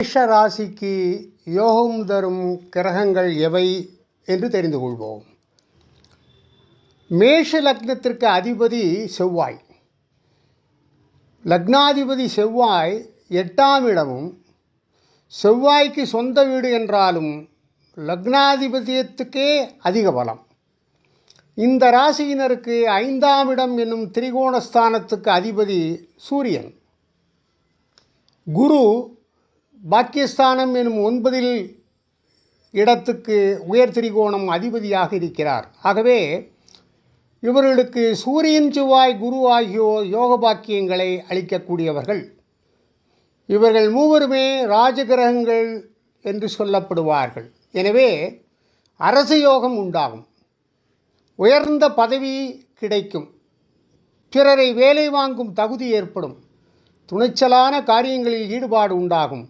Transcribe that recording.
மேஷ ராசிக்கு யோகம் தரும் கிரகங்கள் எவை என்று தெரிந்து கொள்வோம். மேஷ லக்னத்திற்கு அதிபதி செவ்வாய். லக்னாதிபதி செவ்வாய் 8ஆம் இடமும், செவ்வாய்க்கு சொந்த வீடு என்றாலும் லக்னாதிபதியத்துக்கே அதிக பலம். இந்த ராசியினருக்கு 5ஆம் இடம் என்னும் திரிகோணஸ்தானத்துக்கு அதிபதி சூரியன். குரு பாக்கியஸ்தானம் எனும் 9 இடத்துக்கு உயர் திரிகோணம் அதிபதியாக இருக்கிறார். ஆகவே இவர்களுக்கு சூரியன் செவ்வாய் குரு ஆகியோர் யோக பாக்கியங்களை அளிக்கக்கூடியவர்கள். இவர்கள் மூவருமே ராஜகிரகங்கள் என்று சொல்லப்படுவார்கள். எனவே அரச யோகம் உண்டாகும், உயர்ந்த பதவி கிடைக்கும், பிறரை வேலை வாங்கும் தகுதி ஏற்படும், துணிச்சலான காரியங்களில் ஈடுபாடு உண்டாகும்.